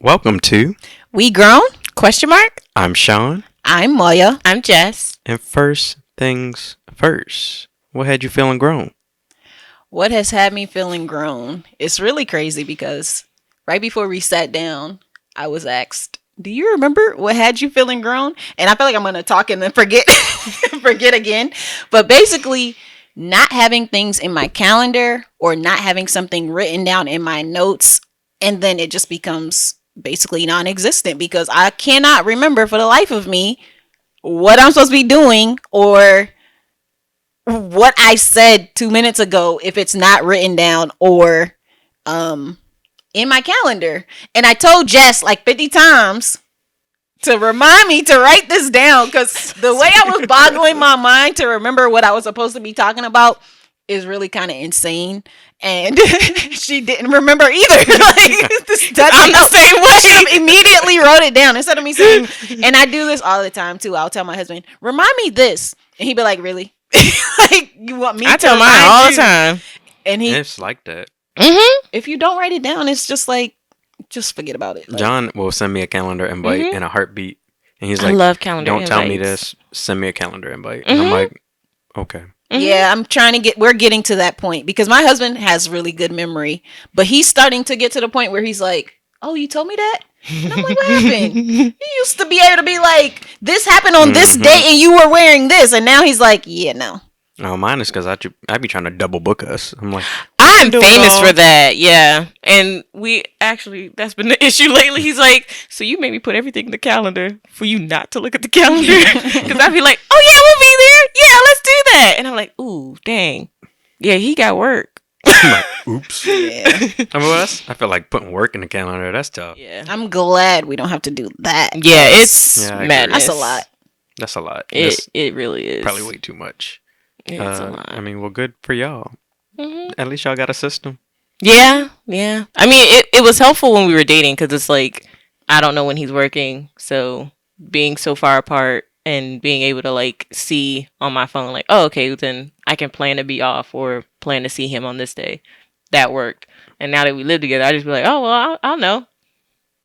Welcome to We Grwn? Question mark? I'm Shaun. I'm Moyo. I'm Jess. And first things first, what had you feeling grown? What has had me feeling grown? It's really crazy because right before we sat down, I was asked, do you remember what had you feeling grown? And I feel like I'm going to talk and then forget forget again. But basically, not having things in my calendar or not having something written down in my notes, and then it just becomes basically non-existent because I cannot remember for the life of me what I'm supposed to be doing or what I said 2 minutes ago if it's not written down or in my calendar. And I told Jess like 50 times to remind me to write this down because the way I was boggling my mind to remember what I was supposed to be talking about is really kind of insane. And she didn't remember either. I'm the same way. She immediately wrote it down instead of me saying, and I do this all the time too. I'll tell my husband, remind me this. And he'd be like, really? Like, you want me I to tell mine remind all you? the time. And It's like that. if you don't write it down, it's just like, just forget about it. Like, John will send me a calendar invite in a heartbeat. And he's I like, love calendar don't tell me invites. this. Send me a calendar invite. And I'm like, okay. yeah, we're getting to that point because my husband has really good memory, but he's starting to get to the point where he's like, oh, you told me that? And I'm like, what happened? You used to be able to be like, this happened on this date and you were wearing this. And now he's like, yeah, no. No, mine is because I be trying to double book us. I'm like, I'm do it famous all. for that, yeah. And that's been the issue lately. He's like, so you made me put everything in the calendar for you not to look at the calendar? Because I'd be like, oh yeah, we'll be there. Yeah, let's do that. And I'm like, ooh, dang. Yeah, he got work. I'm like, oops. Yeah. I mean, I feel like putting work in the calendar. That's tough. Yeah. I'm glad we don't have to do that. Yeah, it's Yeah, I agree. madness. That's a lot. That's a lot. That's It really is. probably way too much. It's a lot. I mean, well, good for y'all. At least y'all got a system. Yeah. I mean, it was helpful when we were dating because it's like, I don't know when he's working. So being so far apart and being able to like see on my phone, like, oh, okay, then I can plan to be off or plan to see him on this day. That worked. And now that we live together, I just be like, oh, well, I'll know.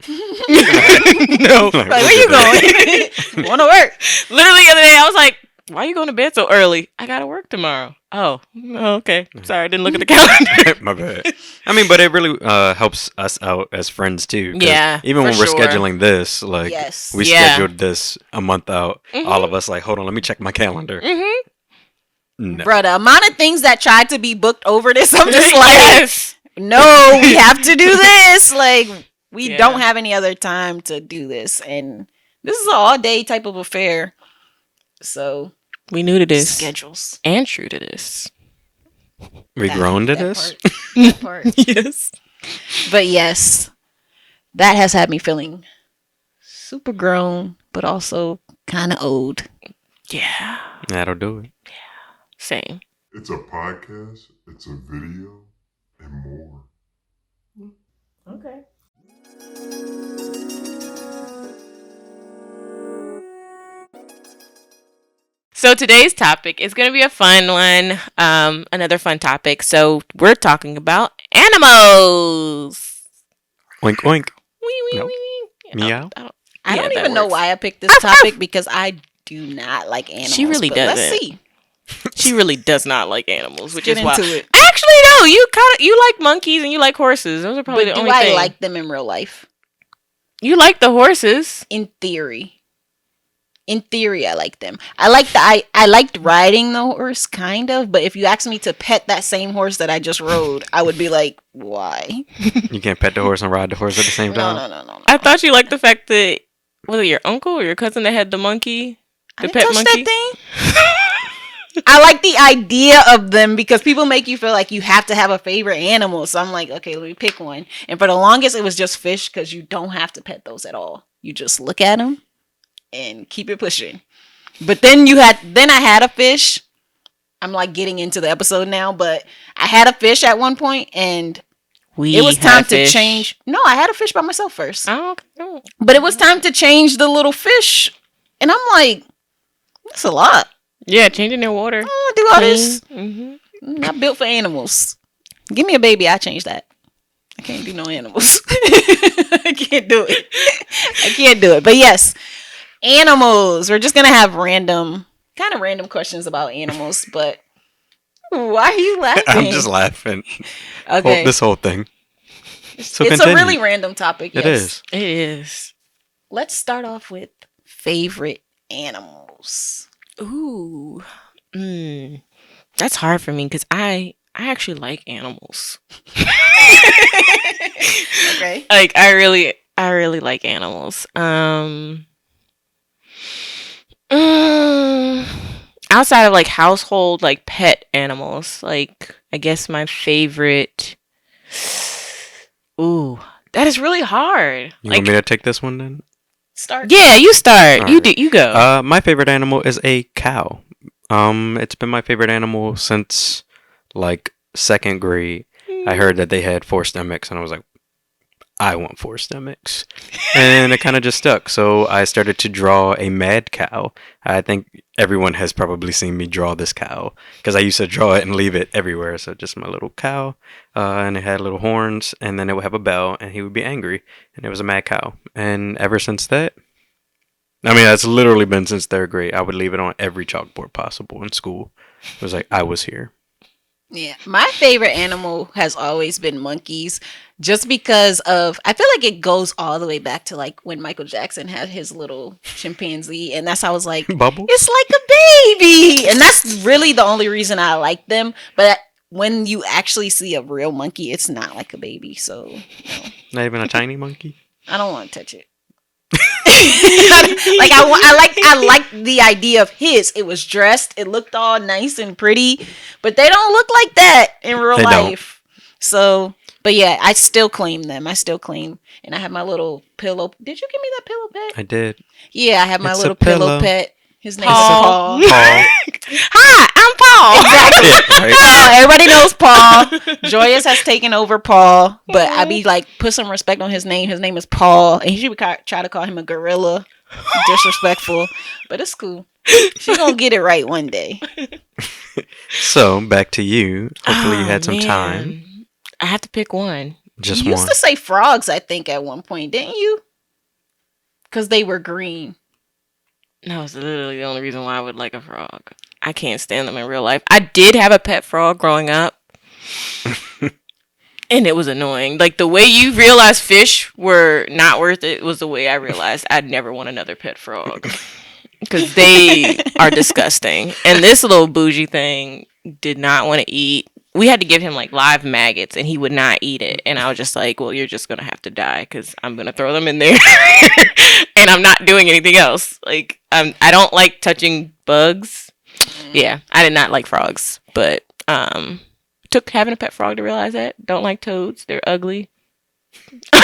No. Like, Like, where you going? Want to work? Literally the other day, I was like, why are you going to bed so early? I got to work tomorrow. Oh, okay. Sorry, I didn't look at the calendar. My bad. I mean, but it really helps us out as friends too. 'Cause Yeah, even when for we're sure. scheduling this, like Yes. we Yeah. scheduled this a month out. All of us like, hold on, let me check my calendar. No. Bruh, the amount of things that tried to be booked over this, I'm just like, Yes. no, we have to do this. Like, we Yeah. don't have any other time to do this. And this is an all day type of affair. So, We knew to this. schedules. And true to this. We grown to this. That part. Yes. But yes, that has had me feeling super grown, but also kind of old. Yeah. That'll do it. Same. It's a podcast, it's a video, and more. Okay. So today's topic is going to be a fun one. Another fun topic. So we're talking about animals. Oink oink. Wee, wee, Nope. wee, wee. Meow. I Yeah, don't that even know works. why I picked this topic because I do not like animals. She really but let's doesn't. see. She really does not like animals, which Get is why. into it. Actually, no. You like monkeys and you like horses. Those are probably But the do only I thing. like them in real life? You like the horses. In theory. In theory, I like them. I liked riding the horse, kind of. But if you asked me to pet that same horse that I just rode, I would be like, why? You can't pet the horse and ride the horse at the same time. No. I thought you liked the fact that was it your uncle or your cousin that had the monkey, I the didn't pet touch monkey? that thing. I like the idea of them because people make you feel like you have to have a favorite animal. So I'm like, okay, let me pick one. And for the longest, it was just fish because you don't have to pet those at all. You just look at them and keep it pushing. But then I had a fish. I'm like getting into the episode now, but I had a fish at one point and it was time to change. No, I had a fish by myself first. Oh, okay. But it was time to change the little fish. And I'm like, that's a lot. Yeah, changing their water. I don't want to do all this. Mm-hmm. Not built for animals. Give me a baby, I change that. I Can't do no animals. I can't do it. I can't do it. But yes, animals. We're just gonna have kind of random questions about animals. But why are you laughing? I'm just laughing. Okay. This whole thing. So it's continue. a really random topic. Yes. It is. It is. Let's start off with favorite animals. Ooh. That's hard for me because I actually like animals. Okay. Like I really like animals. Outside of like household, like pet animals, like I guess my favorite. Ooh, that is really hard. You Like, want me to take this one then? Start. yeah, you start. All You right. do. You go. My favorite animal is a cow. It's been my favorite animal since like second grade. I heard that they had 4 stomachs, and I was like, I want 4 stomachs, and it kind of just stuck. So I started to draw a mad cow. I think everyone has probably seen me draw this cow because I used to draw it and leave it everywhere. So just my little cow, and it had little horns, and then it would have a bell, and he would be angry, and it was a mad cow. And ever since that, I mean, that's literally been since third grade. I would leave it on every chalkboard possible in school. It was like I was here. Yeah, my favorite animal has always been monkeys, just because of I feel like it goes all the way back to like when Michael Jackson had his little chimpanzee, and that's how I was like, Bubble. it's like a baby, and that's really the only reason I like them. But when you actually see a real monkey, it's not like a baby, so no, Not even a tiny monkey. I don't want to touch it. Like I like the idea of his. It was dressed. It looked all nice and pretty, but they don't look like that in real They don't. life. So, but yeah, I still claim them. I still claim, and I have my little pillow. Did you give me that pillow pet? I did. Yeah, I have my It's a little pillow pillow. pet. His name Paul. is Paul. Paul. Hi, I'm Paul. Exactly. Yeah, right. Paul. Everybody knows Paul. Joyous has taken over Paul, but I be like, put some respect on his name. His name is Paul, and he should try to call him a gorilla. Disrespectful, but it's cool. She's gonna get it right one day. So back to you. Hopefully you had some time. Man. I have to pick one. Just You used one. to say frogs, I think, at one point, didn't you? Because they were green. That was literally the only reason why I would like a frog. I can't stand them in real life. I did have a pet frog growing up. And it was annoying. Like, the way you realized fish were not worth it was the way I realized I'd never want another pet frog. Because they are disgusting. And this little bougie thing did not want to eat. We had to give him, like, live maggots, and he would not eat it. And I was just like, well, you're just going to have to die because I'm going to throw them in there. And I'm not doing anything else. Like, I don't like touching bugs. Yeah, I did not like frogs. But, took having a pet frog to realize that. Don't like toads. They're ugly. But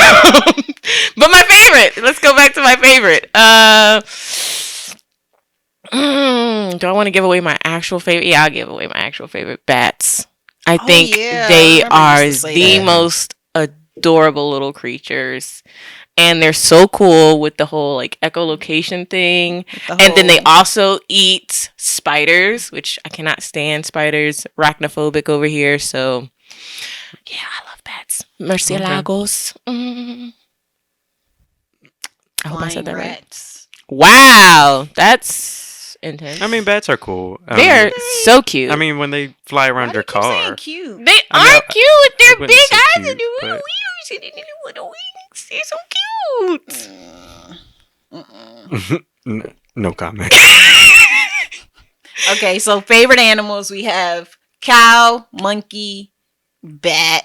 my favorite. Let's go back to my favorite. Do I want to give away my actual favorite? Yeah, I'll give away my actual favorite. Bats. I think yeah, they I remember are you used to say the that. most adorable little creatures. And they're so cool with the whole like echolocation thing. And then they also eat spiders, which I cannot stand spiders. Arachnophobic over here. So, yeah, I love bats. Murciélagos. I hope I said that right. Rats. Wow, that's intense. I mean, bats are cool. They're so cute. I mean, when they fly around Why your do you keep saying car. cute? they I mean, are cute. They're wouldn't big say eyes cute, and they're but- little ears with the wings. They're so cute. No comment. Okay, so favorite animals we have cow, monkey, bat.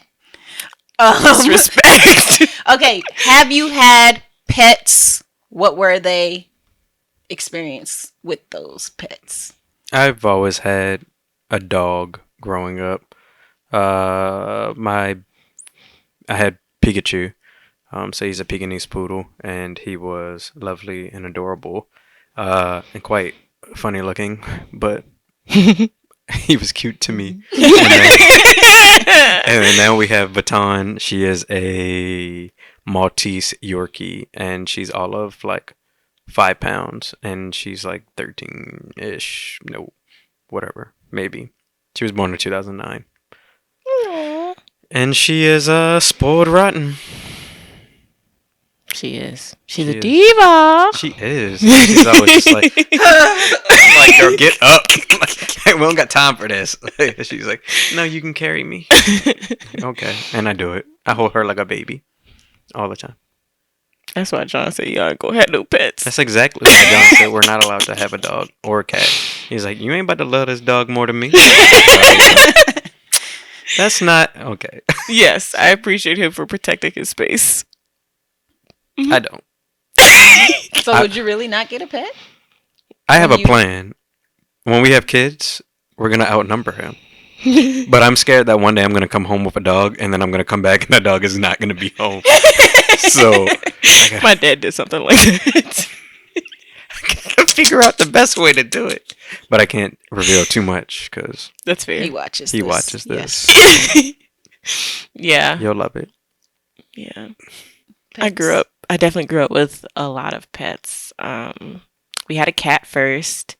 Disrespect. Okay, have you had pets? What were they experience with those pets? I've always had a dog growing up. I had Pikachu. So he's a Pekingese poodle, and he was lovely and adorable, and quite funny looking, but he was cute to me. And then now we have Baton. She is a Maltese Yorkie, and she's all of like 5 pounds, and she's like 13-ish. No, whatever, maybe. She was born in 2009. And she is spoiled rotten. She is. She's She a is. diva. She is. She's always just like, like, girl, get up. Like, we don't got time for this. She's like, no, you can carry me. Okay. And I do it. I hold her like a baby all the time. That's why John said you gotta go have no pets. That's exactly why John said we're not allowed to have a dog or a cat. He's like, you ain't about to love this dog more than me. That's not okay. Yes, I appreciate him for protecting his space. I don't. So would you really not get a pet? I have a You- plan. When we have kids, we're gonna outnumber him. But I'm scared that one day I'm gonna come home with a dog, and then I'm gonna come back and that dog is not gonna be home. So My dad did something like that. I gotta figure out the best way to do it. But I can't reveal too much because That's fair. He watches. he this. watches this. Yes. Yeah. You'll love it. Yeah. I definitely grew up with a lot of pets. We had a cat first.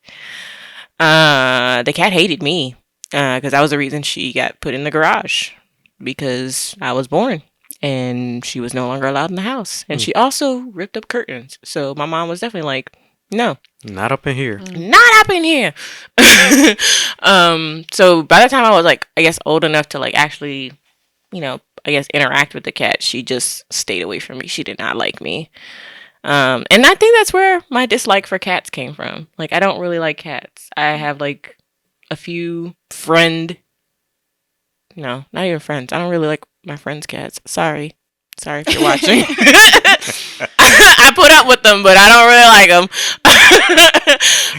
The cat hated me because that was the reason she got put in the garage because I was born and she was no longer allowed in the house. And she also ripped up curtains. So my mom was definitely like, no, Not up in here. not up in here. So by the time I was like, I guess old enough to like actually, I guess interact with the cat, she just stayed away from me. She did not like me. And I think that's where my dislike for cats came from. Like, I don't really like cats. I have like a few no, not even friends. I don't really like my friends' cats. Sorry if you're watching. I put up with them, but I don't really like them.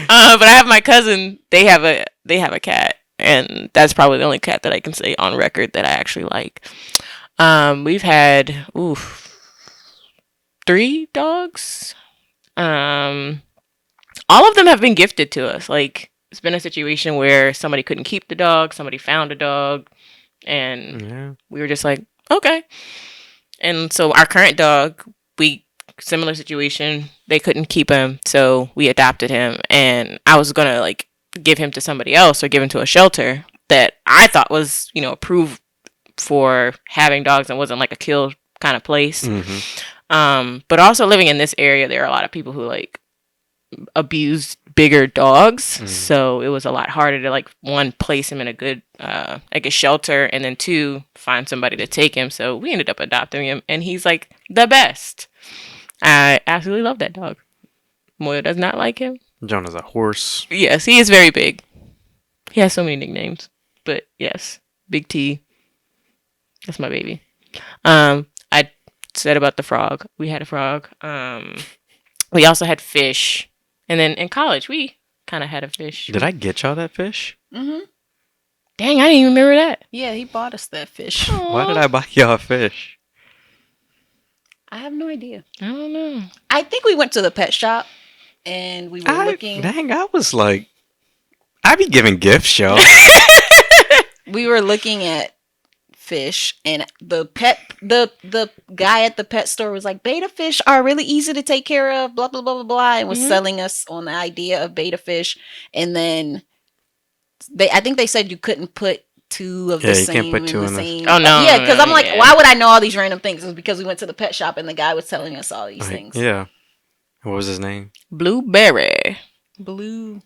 But I have my cousin. They have a cat, and that's probably the only cat that I can say on record that I actually like. We've had 3 dogs. All of them have been gifted to us. Like, it's been a situation where somebody couldn't keep the dog, somebody found a dog, and we were just like, okay. And so our current dog, similar situation, they couldn't keep him, so we adopted him, and I was gonna like give him to somebody else or give him to a shelter that I thought was, approved for having dogs and wasn't like a kill kind of place. But also living in this area, there are a lot of people who like abuse bigger dogs, so it was a lot harder to like, 1, place him in a good like a shelter, and then 2, find somebody to take him. So we ended up adopting him, and he's like the best. I absolutely love that dog. Moyo does not like him. John is a horse. Yes, he is very big. He has so many nicknames, but yes, Big T. That's my baby. I said about the frog. We had a frog. We also had fish, and then in college we kind of had a fish. Did I get y'all that fish? Mm-hmm. Dang, I didn't even remember that. Yeah, he bought us that fish. Why did I buy y'all a fish? I have no idea. I don't know. I think we went to the pet shop and we were looking. Dang, I was like, I be giving gifts, y'all. We were looking at fish, and the guy at the pet store was like, beta fish are really easy to take care of, blah blah blah blah blah, and was selling us on the idea of beta fish. And then I think they said you couldn't put 2 of the same. Yeah, you can't put 2 in in the the same. Oh, no, Yeah, because I'm like, yeah. why would I know all these random things? It was because we went to the pet shop and the guy was telling us all these things. Yeah. What was his name? Blueberry. Blue,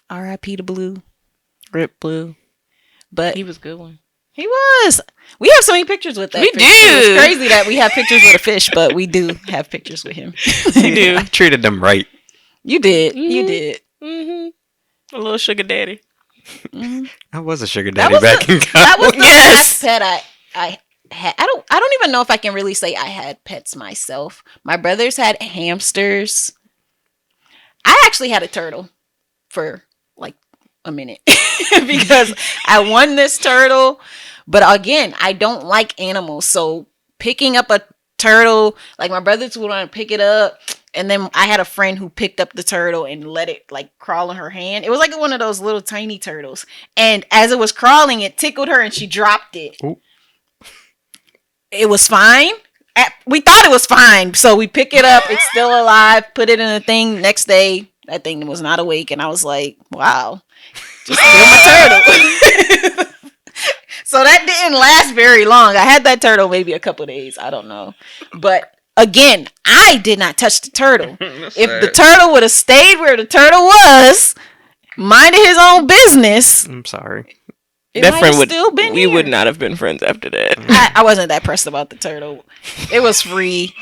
R.I.P. to Blue. Rip Blue. But He was a good one. he was. We have so many pictures with that. We fish, do. too. It's crazy that we have pictures with a fish, but we do have pictures with him. We do. I treated them right. You did. You did. Mm-hmm. A little sugar daddy. I was a sugar That daddy was back in That was college. the last pet I had. I don't even know if I can really say I had pets myself. My brothers had hamsters. I actually had a turtle for like a minute because I won this turtle. But again, I don't like animals. So picking up a turtle, like my brothers would want to pick it up. And then I had a friend who picked up the turtle and let it like crawl in her hand. It was like one of those little tiny turtles. And as it was crawling, it tickled her and she dropped it. Ooh. It was fine. We thought it was fine. So we pick it up. It's still alive. Put it in a thing. Next day, that thing was not awake. And I was like, wow, just kill my turtle. So that didn't last very long. I had that turtle maybe a couple days. I don't know. But again, I did not touch the turtle. If the turtle would have stayed where the turtle was, minded his own business, I'm sorry. That friend would still been we here. would not have been friends after that. I wasn't that pressed about the turtle. It was free.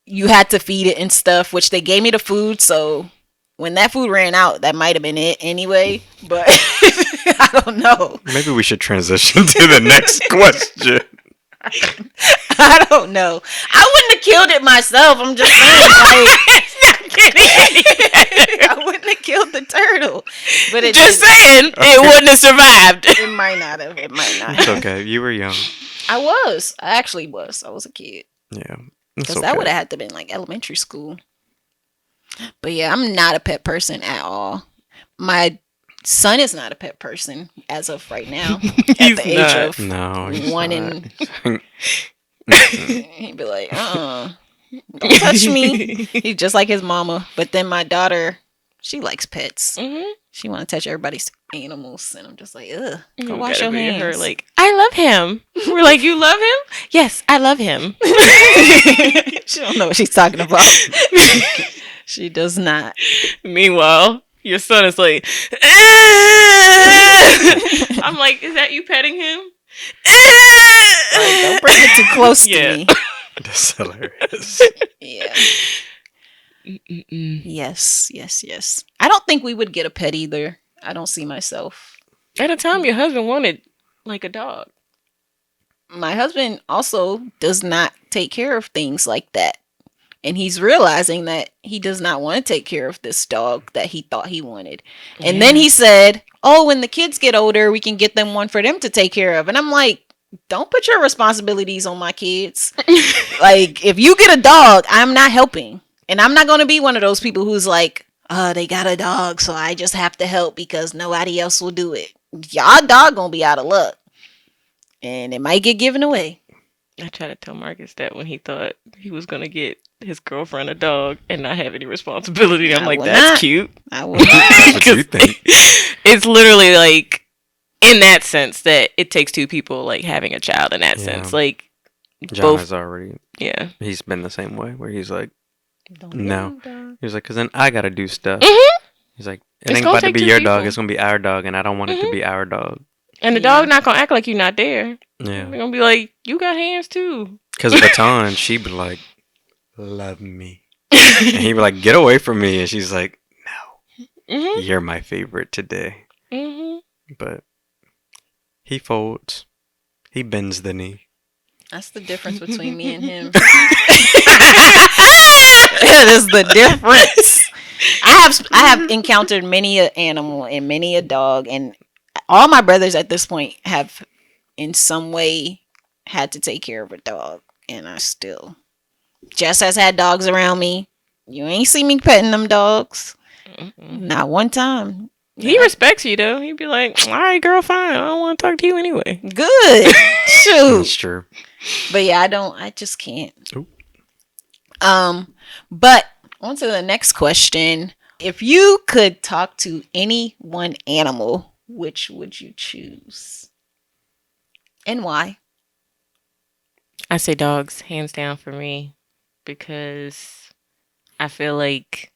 You had to feed it and stuff, which they gave me the food. So when that food ran out, that might have been it anyway. But I don't know. Maybe we should transition to the next question. I don't know. I wouldn't have killed it myself. I'm just saying, like, I wouldn't have killed the turtle. But it Just saying, it wouldn't have survived. It might not have. It might not It's have. okay. You were young. I was. I actually was. I was a kid. Yeah. Because that would have had to been like elementary school. But yeah, I'm not a pet person at all. My son is not a pet person as of right now. At He's the age not. of No, he's one not. and he'd be like, don't touch me. He's just like his mama. But then my daughter, she likes pets. Mm-hmm. She want to touch everybody's animals, and I'm just like, ugh. Go wash Gotta your be hands. her, like, I love him. We're like, you love him? Yes, I love him. She don't know what she's talking about. She does not. Meanwhile, your son is like, I'm like, is that you petting him? Like, don't bring it too close to me. That's hilarious. Yeah. Yes. I don't think we would get a pet either. I don't see myself. At the time, your husband wanted like a dog. My husband also does not take care of things like that. And he's realizing that he does not want to take care of this dog that he thought he wanted. And then he said, oh, when the kids get older, we can get them one for them to take care of. And I'm like, don't put your responsibilities on my kids. Like, if you get a dog, I'm not helping. And I'm not going to be one of those people who's like, oh, they got a dog, so I just have to help because nobody else will do it. Y'all dog going to be out of luck. And it might get given away. I tried to tell Marcus that when he thought he was going to get his girlfriend a dog and not have any responsibility. I'm I like, will that's not. cute. I will. That's what you think. It's literally like, in that sense, that it takes two people like having a child in that Yeah. sense. Like, John both. has already. Yeah. He's been the same way where he's like, Don't No. get 'em, dog. he's like, because then I gotta do stuff. Mm-hmm. He's like, it It's ain't gonna about to take be two your people. dog. It's gonna be our dog, and I don't want it to Mhm. be our dog. And the Yeah. dog not going to act like you're not there. Yeah. They're going to be like, you got hands too. Because Baton, she'd be like, love me. And he'd be like, get away from me. And she's like, no, Mm-hmm. you're my favorite today. Mm-hmm. But he folds. He bends the knee. That's the difference between me and him. That is the difference. I have encountered many a animal and many a dog, and all my brothers at this point have in some way had to take care of a dog, and I still. Jess has had dogs around me. You ain't see me petting them dogs. Not one time. He respects you, though. He'd be like, all right, girl, fine. I don't want to talk to you anyway. Good. Shoot. That's true. But yeah, I just can't. Oop. But on to the next question. If you could talk to any one animal, which would you choose? And why? I say dogs, hands down for me, because I feel like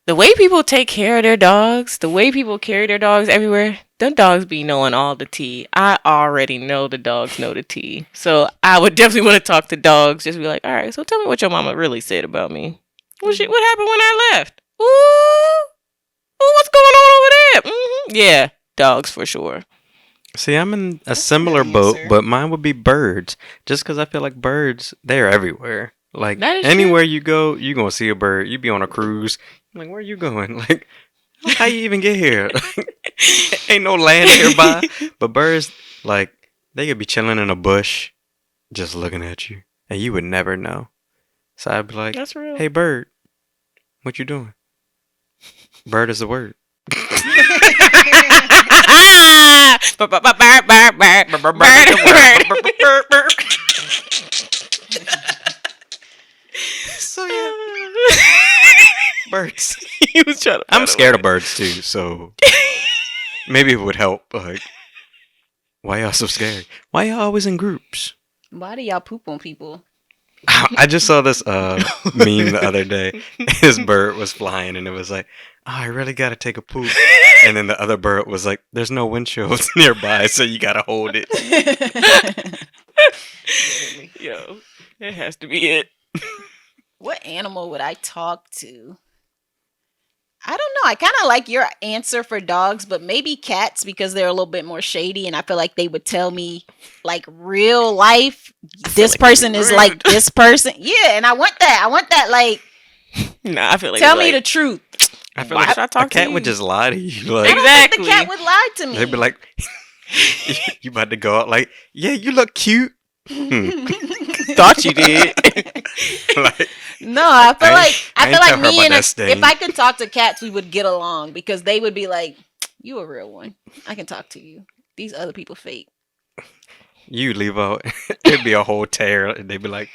the way people take care of their dogs, the way people carry their dogs everywhere, them dogs be knowing all the tea. I already know the dogs know the tea. So I would definitely want to talk to dogs. Just be like, all right, so tell me what your mama really said about me. What happened when I left? Ooh, what's going on over there? Yeah, dogs for sure. See, I'm in a That's a similar good boat, answer. but mine would be birds. Just because I feel like birds, they're everywhere. Like, That is anywhere you go, you're going to see a bird. You be on a cruise. I'm like, where you going? Like, how you even get here? Ain't no land nearby. But birds, like, they could be chilling in a bush, just looking at you. And you would never know. So I'd be like, That's real. hey, bird, what you doing? Bird is the word. So yeah, birds. He was trying to. I'm scared of birds too, so maybe it would help. Like, Why y'all so scary? Why y'all always in groups? Why do y'all poop on people? I just saw this meme the other day. This bird was flying, and it was like, "Oh, I really gotta take a poop." And then the other bird was like, "There's no windshields nearby, so you gotta hold it." Yo, that has to be it. What animal would I talk to? I don't know. I kind of like your answer for dogs, but maybe cats because they're a little bit more shady, and I feel like they would tell me like real life. This like person you're is rude. like this person. Yeah, and I want that. I want that. Like, Nah, I feel like tell me the truth. I feel Why like should I a talk to cat you? would just lie to you. I Like, don't think the Exactly. cat would lie to me. they'd be like, "You about to go out? Like, yeah, you look cute." thought you did. no, Like, I feel I like ain't I feel tell like her me about and that stain. if I could talk to cats, we would get along because they would be like, "You a real one. I can talk to you. These other people fake." you leave out, it'd be a whole tear, and they'd be like,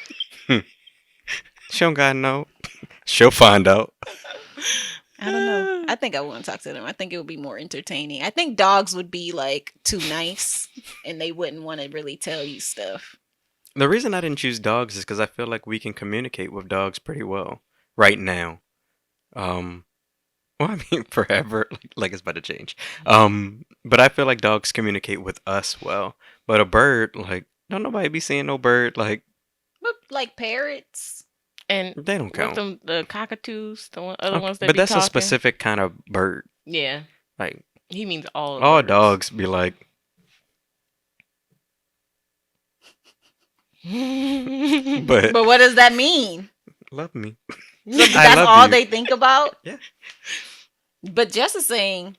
"She don't gotta know. She'll find out." I don't know. I think I wouldn't talk to them. I think it would be more entertaining. I think dogs would be like too nice and they wouldn't want to really tell you stuff. The reason I didn't choose dogs is because I feel like we can communicate with dogs pretty well right now. Well, I mean, forever, like it's about to change. But I feel like dogs communicate with us well. But a bird, like, don't nobody be seeing no bird, like, But like parrots. And they don't with count. them, the cockatoos, the other Okay, ones that but be that's talking. a specific kind of bird. Yeah, Like, he means all. all birds. dogs be like, but But what does that mean? love me. So that's love all you. they think about? Yeah. But Jess is saying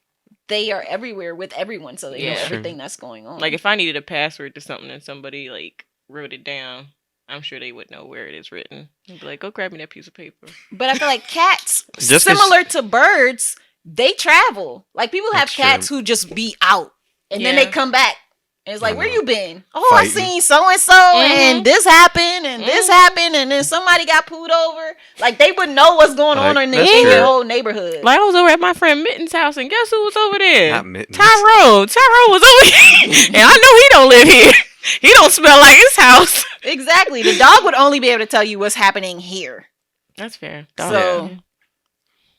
they are everywhere with everyone, so they know Yeah. everything that's going on. Like if I needed a password to something and somebody like wrote it down, I'm sure they would know where it is written. They'd be like, "Go grab me that piece of paper." But I feel like cats, Just 'cause- similar to birds, they travel. Like people have That's cats true. who just be out and then Yeah. they come back. And it's like, I where know. you been? Oh, I Fighting. seen so and so, and this happened, and this happened, and then somebody got pulled over. Like they would know what's going on Like, in that's their true. whole neighborhood. Like I was over at my friend Mitten's house, and guess who was over there? Not mittens. Tyrone. Tyrone was over here, and I know he don't live here. He don't smell like his house. Exactly. The dog would only be able to tell you what's happening here. That's fair. So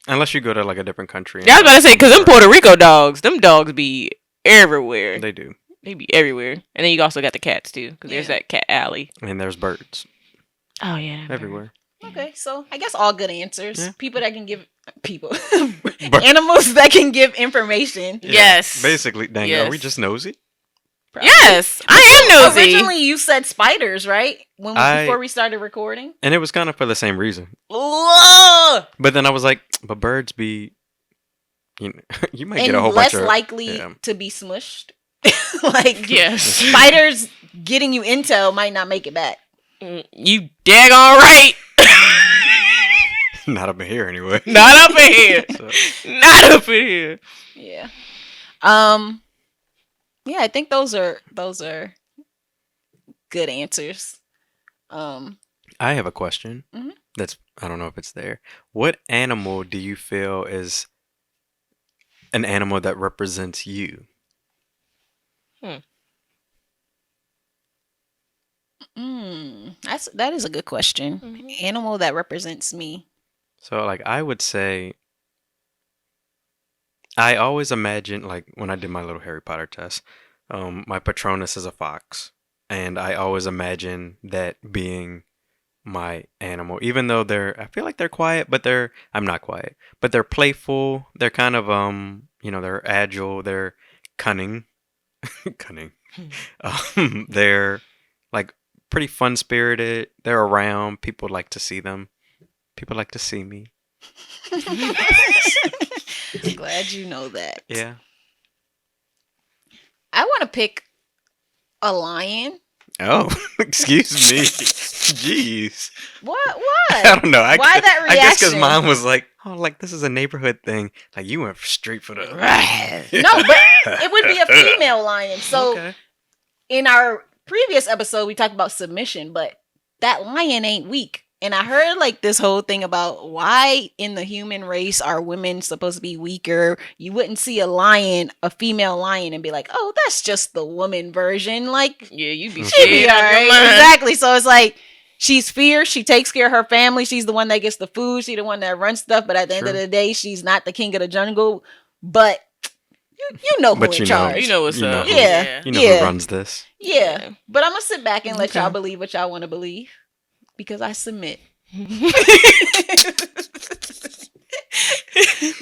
Unless you go to like a different country. Yeah, I was about to say, because them Puerto Rico dogs, them dogs be everywhere. They do. They be everywhere. And then you also got the cats, too, because there's Yeah. that cat alley. And there's birds Oh, yeah. everywhere. okay, so I guess all good answers. Yeah. People that can give animals that can give information. Yes. Basically, dang, are we Yes. just nosy? Yes, I am nosy. Originally, you said spiders, right? Before we started recording. And it was kind of for the same reason. Ugh. But then I was like, but birds be, you might And get a whole less bunch of likely yeah. to be smushed. Like, Yes. spiders getting you intel might not make it back. You daggone right. Not up in here anyway. Not up in here. So, Not up in here. Yeah. Yeah, I think those are good answers. I have a question. Mhm. I don't know if it's there. What animal do you feel is an animal that represents you? That is a good question. Mhm. Animal that represents me. So, like, I would say, I always imagine, like, when I did my little Harry Potter test, my Patronus is a fox. And I always imagine that being my animal, even though I feel like they're quiet, but I'm not quiet, but they're playful. They're kind of, they're agile, they're cunning, cunning. They're like pretty fun spirited. They're around. People like to see them. People like to see me. Glad you know that. Yeah. I want to pick a lion. Oh, excuse me. Jeez. What? I What? don't know. Why that I guess because reaction? mine was like, oh, like this is a neighborhood thing. Like you went straight for the. No, but it would be a female lion. So Okay. in our previous episode, we talked about submission, but that lion ain't weak. And I heard like this whole thing about why in the human race are women supposed to be weaker. You wouldn't see a female lion, and be like, oh, that's just the woman version. Like, Yeah, you'd be she be scared out of your alright. mind. Exactly. So it's like she's fierce. She takes care of her family. She's the one that gets the food. She's the one that runs stuff. But at the end of True. the day, she's not the king of the jungle. But you know who But in you know- charge. You know what's You know up. who- Yeah. You know Yeah. who runs this? Yeah. But I'm gonna sit back and let Okay. y'all believe what y'all want to believe because I submit.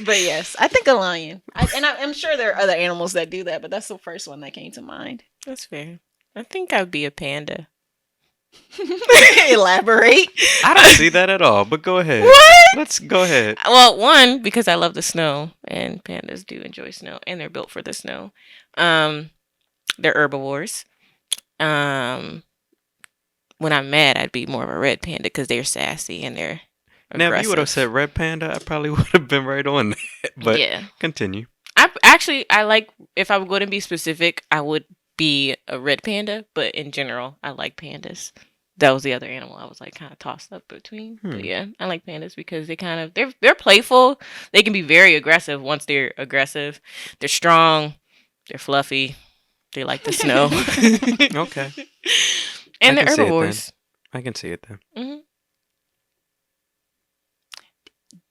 But yes, I think a lion. I'm sure there are other animals that do that, but that's the first one that came to mind. That's fair. I think I'd be a panda. Elaborate. I don't see that at all. But go ahead. What? Let's go ahead. Well, one, because I love the snow, and pandas do enjoy snow, and they're built for the snow. They're herbivores. When I'm mad, I'd be more of a red panda because they're sassy and they're Now, if aggressive. you would have said red panda, I probably would have been right on that. But yeah, continue. I like, if I were going to be specific, I would be a red panda, but in general, I like pandas. That was the other animal I was like kind of tossed up between. But yeah, I like pandas because they're playful. They can be very aggressive once they're aggressive. They're strong. They're fluffy. They like the snow. Okay. And I they're can see it then. herbivores. I can see it then. Hmm.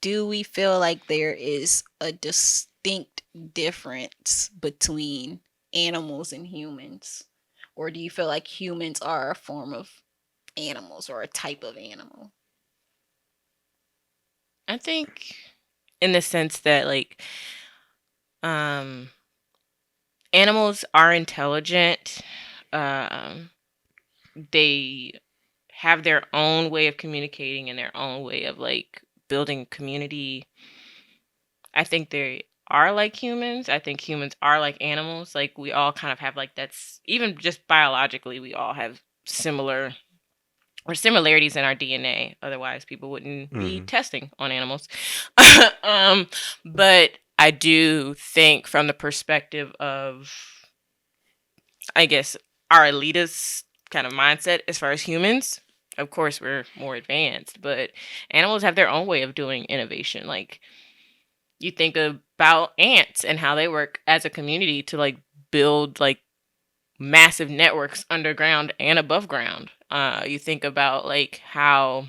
Do we feel like there is a distinct difference between animals and humans? Or do you feel like humans are a form of animals or a type of animal? I think in the sense that like animals are intelligent. They have their own way of communicating and their own way of like building community. I think they are like humans. I think humans are like animals. Like we all kind of have like that's even just biologically we all have similarities in our DNA. Otherwise people wouldn't be testing on animals. But I do think from the perspective of I guess our elitist kind of mindset as far as humans, of course we're more advanced, but animals have their own way of doing innovation. Like you think about ants and how they work as a community to like build like massive networks underground and above ground. You think about like how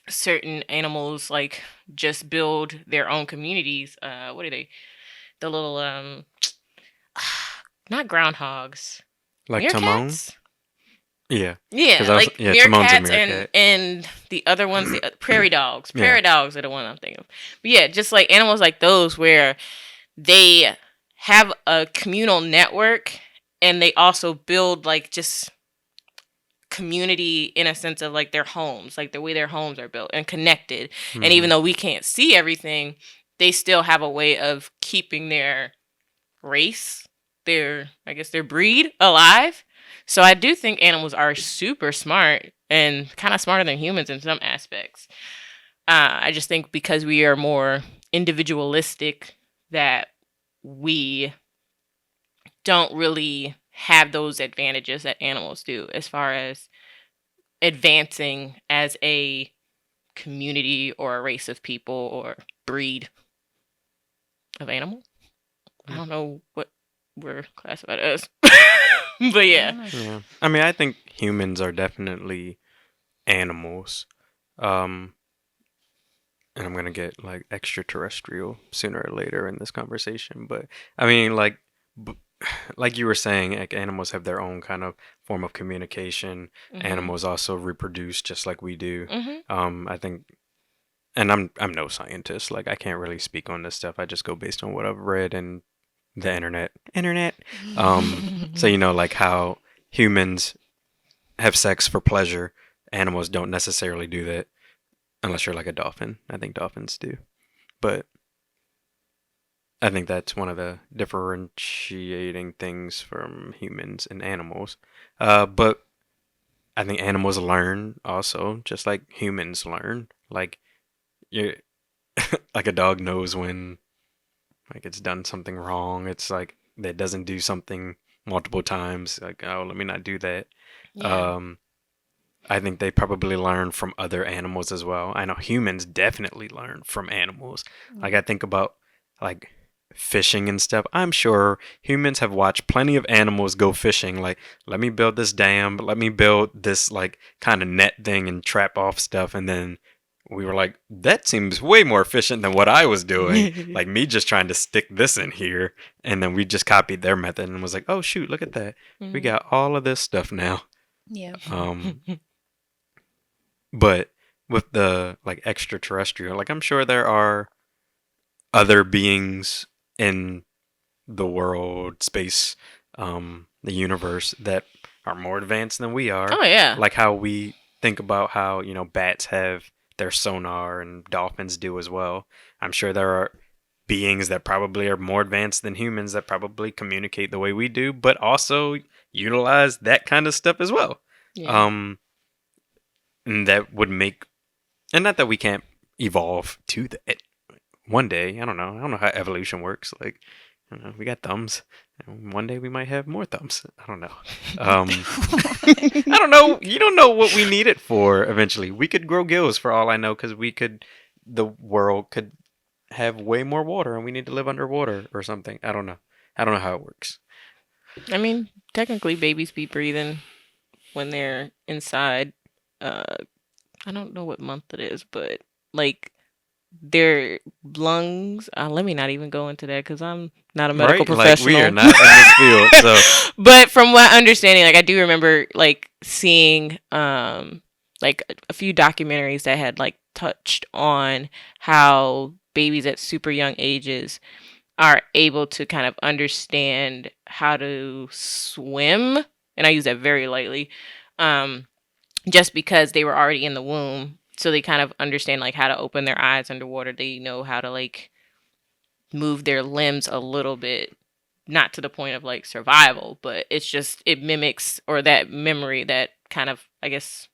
certain animals like just build their own communities. What are they? The little not groundhogs. Like Timon? Meerkats? Yeah. Yeah, 'Cause I was- like yeah, Timon's a meerkats meerkat. and the other ones, the prairie dogs. Yeah. Prairie dogs are the one I'm thinking of. But yeah, just like animals like those where they have a communal network and they also build like just community in a sense of like their homes, like the way their homes are built and connected. And even though we can't see everything, they still have a way of keeping their race, their breed alive. So I do think animals are super smart and kind of smarter than humans in some aspects. I just think because we are more individualistic that we don't really have those advantages that animals do as far as advancing as a community or a race of people or breed of animal. I don't know what we're classified as. But yeah. Yeah. I mean, I think humans are definitely animals. And I'm going to get like extraterrestrial sooner or later in this conversation, but I mean like like you were saying, like animals have their own kind of form of communication. Mhm. Animals also reproduce just like we do. Mhm. I think, and I'm no scientist. Like I can't really speak on this stuff. I just go based on what I've read and the internet. So you know, like how humans have sex for pleasure, animals don't necessarily do that, unless you're like a dolphin. I think dolphins do, but I think that's one of the differentiating things from humans and animals. But I think animals learn also, just like humans learn. Like you, like a dog knows when like it's done something wrong. It's like that doesn't do something multiple times. Like, oh, let me not do that. Yeah. I think they probably learn from other animals as well. I know humans definitely learn from animals. Like I think about like fishing and stuff. I'm sure humans have watched plenty of animals go fishing. Like, let me build this dam, let me build this like kind of net thing and trap off stuff, and then we were like, that seems way more efficient than what I was doing. Like me just trying to stick this in here, and then we just copied their method and was like, oh shoot, look at that. We got all of this stuff now. Yeah. But with the like extraterrestrial, like I'm sure there are other beings in the world, space, the universe that are more advanced than we are. Oh yeah. Like how we think about how, bats have their sonar and dolphins do as well. I'm sure there are beings that probably are more advanced than humans that probably communicate the way we do, but also utilize that kind of stuff as well. Yeah. And that would make, and not that we can't evolve to that one day. I don't know how evolution works. Like, I don't know, we got thumbs. One day we might have more thumbs. I don't know. I don't know. You don't know what we need it for eventually. We could grow gills for all I know, because the world could have way more water and we need to live underwater or something. I don't know. I don't know how it works. I mean, technically, babies be breathing when they're inside. I don't know what month it is, but like their lungs. Let me not even go into that because I'm not a medical professional. Like we are not in this field, so. But from what understanding, like I do remember like seeing like a few documentaries that had like touched on how babies at super young ages are able to kind of understand how to swim, and I use that very lightly. Just because they were already in the womb. So they kind of understand like how to open their eyes underwater. They know how to like move their limbs a little bit, not to the point of like survival, but it's just, it mimics, or that memory, that kind of, I guess,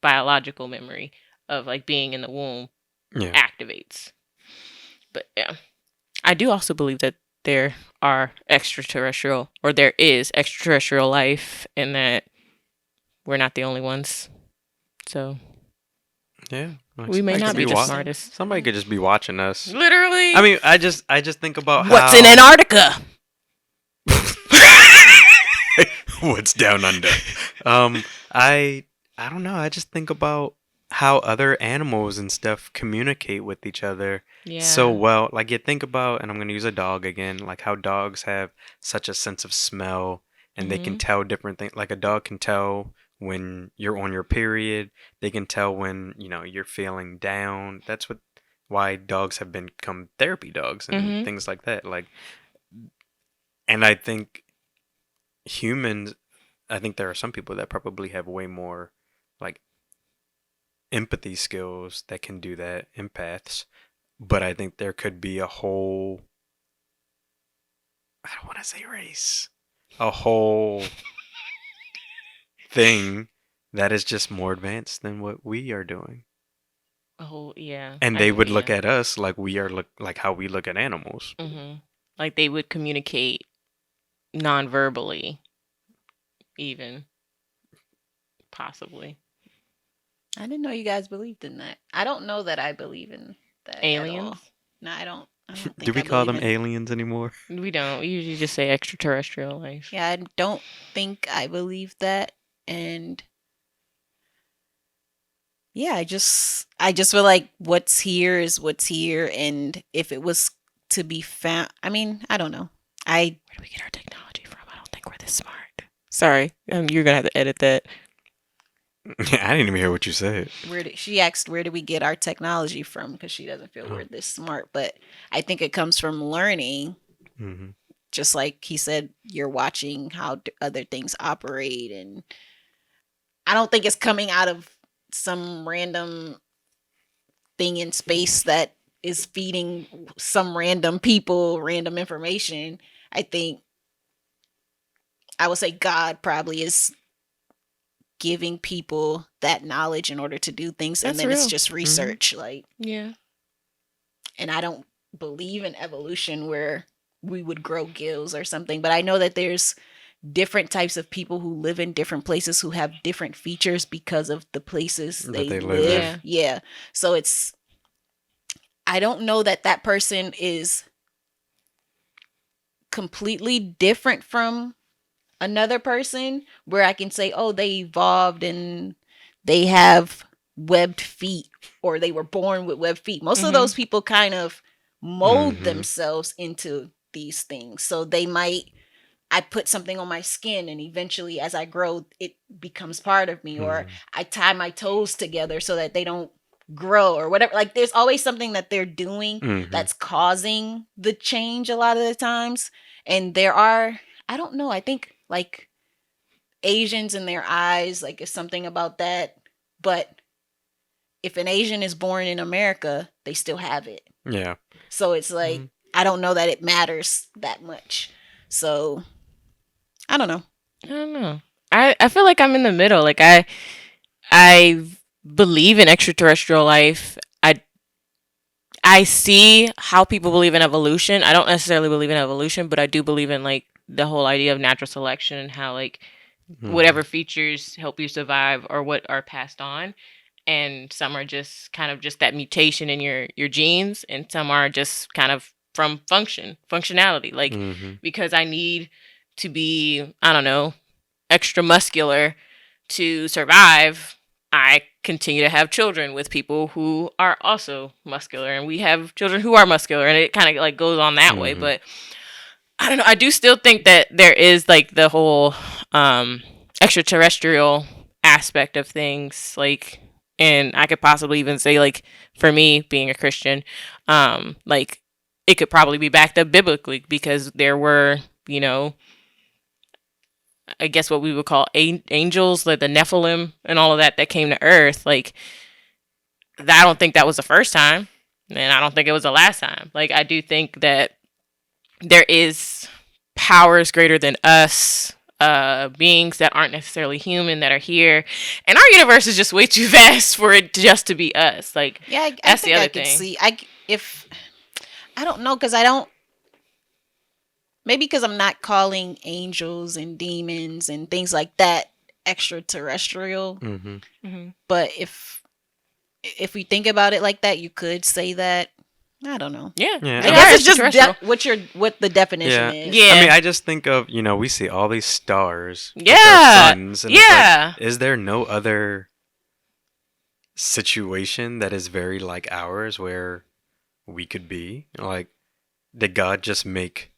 biological memory of like being in the womb activates. But yeah, I do also believe that there are extraterrestrial, or there is extraterrestrial life, and that we're not the only ones. So yeah, we may not be the smartest. Somebody could just be watching us. Literally. I mean, I just think about what's in Antarctica. What's down under. I don't know. I just think about how other animals and stuff communicate with each other so well. Like you think about, and I'm going to use a dog again, like how dogs have such a sense of smell, and they can tell different things. Like a dog can tell when you're on your period. They can tell when, you're feeling down. That's why dogs have become therapy dogs and things like that. Like, and I think there are some people that probably have way more like empathy skills that can do that, empaths. But I think there could be a whole, I don't want to say race, a whole thing that is just more advanced than what we are doing. Oh yeah. And they would look at us like we are like how we look at animals. Like they would communicate non-verbally, even possibly. I didn't know you guys believed in that. I don't know that I believe in that. Aliens? No, I don't think Do we call them aliens anymore? We don't. We usually just say extraterrestrial life. Yeah, I don't think I believe that. And yeah, I just feel like what's here is what's here, and if it was to be found, I mean, I don't know. Where do we get our technology from? I don't think we're this smart. Sorry, you're gonna have to edit that. I didn't even hear what you said. She asked, where do we get our technology from? Because she doesn't feel we're this smart. But I think it comes from learning. Just like he said, you're watching how other things operate. And I don't think it's coming out of some random thing in space that is feeding some random people random information. I would say God probably is giving people that knowledge in order to do things. That's and then real. It's just research. Like, yeah. And I don't believe in evolution where we would grow gills or something, but I know that there's different types of people who live in different places who have different features because of the places That they they live live. in. Yeah. So I don't know that person is completely different from another person where I can say, oh, they evolved and they have webbed feet or they were born with webbed feet. Most of those people kind of mold themselves into these things. So I put something on my skin and eventually as I grow, it becomes part of me, or I tie my toes together so that they don't grow or whatever. Like there's always something that they're doing that's causing the change a lot of the times. And I don't know, I think like Asians in their eyes, like is something about that. But if an Asian is born in America, they still have it. Yeah. So it's like, I don't know that it matters that much. So I don't know. I don't know. I feel like I'm in the middle. Like I believe in extraterrestrial life. I see how people believe in evolution. I don't necessarily believe in evolution, but I do believe in like the whole idea of natural selection and how like whatever features help you survive or what are passed on. And some are just kind of just that mutation in your genes, and some are just kind of from functionality. Like because I need to be, I don't know, extra muscular to survive, I continue to have children with people who are also muscular, and we have children who are muscular, and it kind of like goes on that way. But I don't know. I do still think that there is like the whole extraterrestrial aspect of things, like, and I could possibly even say like for me being a Christian, like it could probably be backed up biblically because there were, you know, I guess what we would call angels, like the Nephilim and all of that came to Earth. Like, I don't think that was the first time, and I don't think it was the last time. Like, I do think that there is powers greater than us, beings that aren't necessarily human that are here, and our universe is just way too vast for it just to be us. Like, yeah, I that's think the other I could thing. see. I don't know because I don't. Maybe because I'm not calling angels and demons and things like that extraterrestrial. But if we think about it like that, you could say that. I don't know. Yeah, Yeah. I guess it's just what the definition is. Yeah. I mean, I just think of, we see all these stars. with Yeah. their suns, and it's Yeah. like, is there no other situation that is very like ours where we could be? Like, did God just make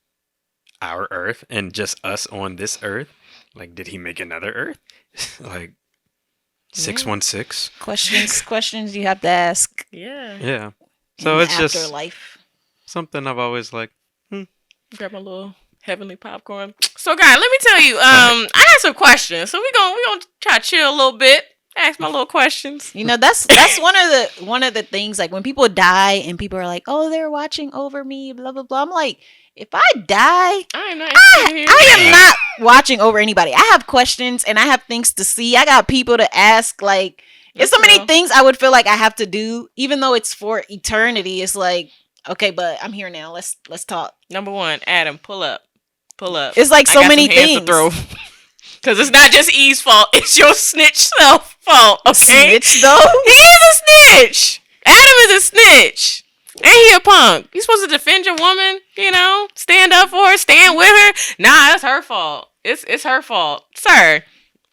our Earth and just us on this Earth? Like, did he make another Earth? Like 616? Questions you have to ask. Yeah. Yeah. In So the it's just afterlife. something I've always like, Grab my little heavenly popcorn. So, guys, let me tell you. I had some questions, so we gonna try to chill a little bit. Ask my little questions. You know, that's one of the things, like when people die and people are like, oh, they're watching over me, blah blah blah. I'm like, if I die, I am not interested here. I am not watching over anybody. I have questions and I have things to see. I got people to ask. Like, there's so many things I would feel like I have to do, even though it's for eternity. It's like, okay, but I'm here now. Let's talk. Number one, Adam, pull up. It's like so many things. to throw. Because it's not just E's fault. It's your snitch self fault. Okay? Snitch though? He is a snitch. Adam is a snitch. And he a punk. You supposed to defend your woman, stand up for her, stand with her. Nah, that's her fault. It's her fault. Sir,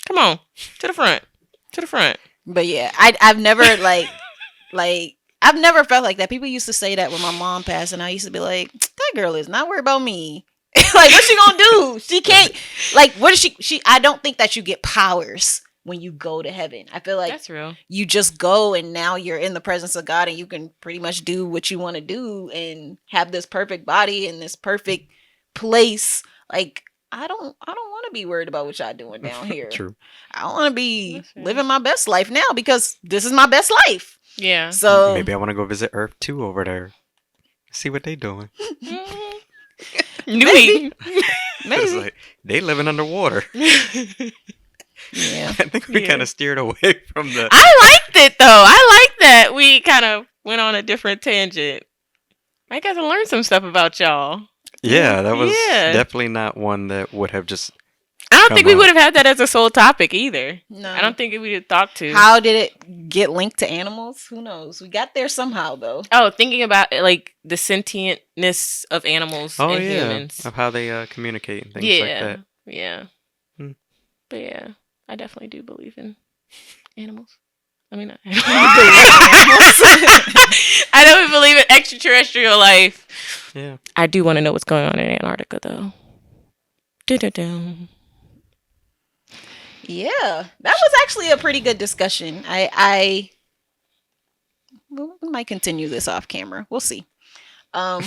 come on. To the front. But yeah, I've never I've never felt like that. People used to say that when my mom passed, and I used to be like, that girl is not worried about me. Like, what's she gonna do? She can't. Like, what is she? I don't think that you get powers when you go to heaven. I feel like That's real. you just go, and now you're in the presence of God, and you can pretty much do what you want to do and have this perfect body in this perfect place. Like, I don't want to be worried about what y'all doing down here. true. I want to be living my best life now because this is my best life. Yeah. So Maybe I want to go visit Earth 2 over there. See what they doing. Maybe. It's like, they living underwater. Yeah. I think we kind of steered away from the... I liked it, though. I like that we kind of went on a different tangent. I got to learn some stuff about y'all. Yeah, that was Yeah. definitely not one that would have just I don't Come think we on. would have had that as a sole topic either. No. I don't think we would have thought to. How did it get linked to animals? Who knows? We got there somehow, though. Oh, thinking about like the sentientness of animals Oh and yeah, humans. of how they communicate and things Yeah, like that. yeah. Hmm. But yeah, I definitely do believe in animals. I mean, I don't believe in extraterrestrial life. Yeah. I do want to know what's going on in Antarctica, though. Dun-dun-dun. Yeah, that was actually a pretty good discussion. We might continue this off camera. We'll see. I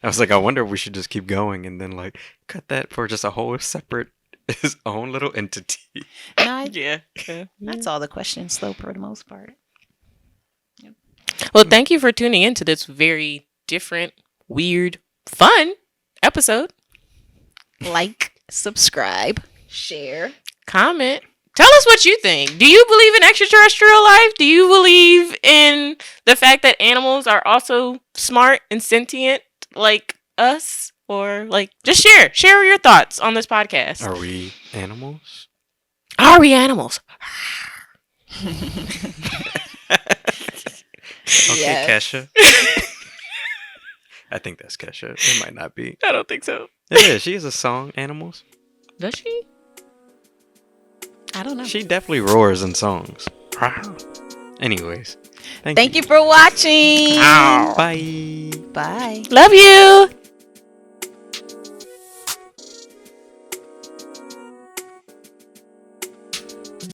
was like, I wonder if we should just keep going and then like cut that for just a whole separate, his own little entity. No, Yeah. that's all the questions, though, for the most part. Well, thank you for tuning in to this very different, weird, fun episode. Like, subscribe, share. Comment. Tell us what you think. Do you believe in extraterrestrial life? Do you believe in the fact that animals are also smart and sentient like us? Or like just share your thoughts on this podcast. Are we animals? Are we animals? Okay, Yes. Kesha. I think that's Kesha. It might not be. I don't think so. It is. She has a song, Animals. Does she? I don't know. She definitely roars in songs. Anyways, Thank you for watching. Bye. Bye. Love you.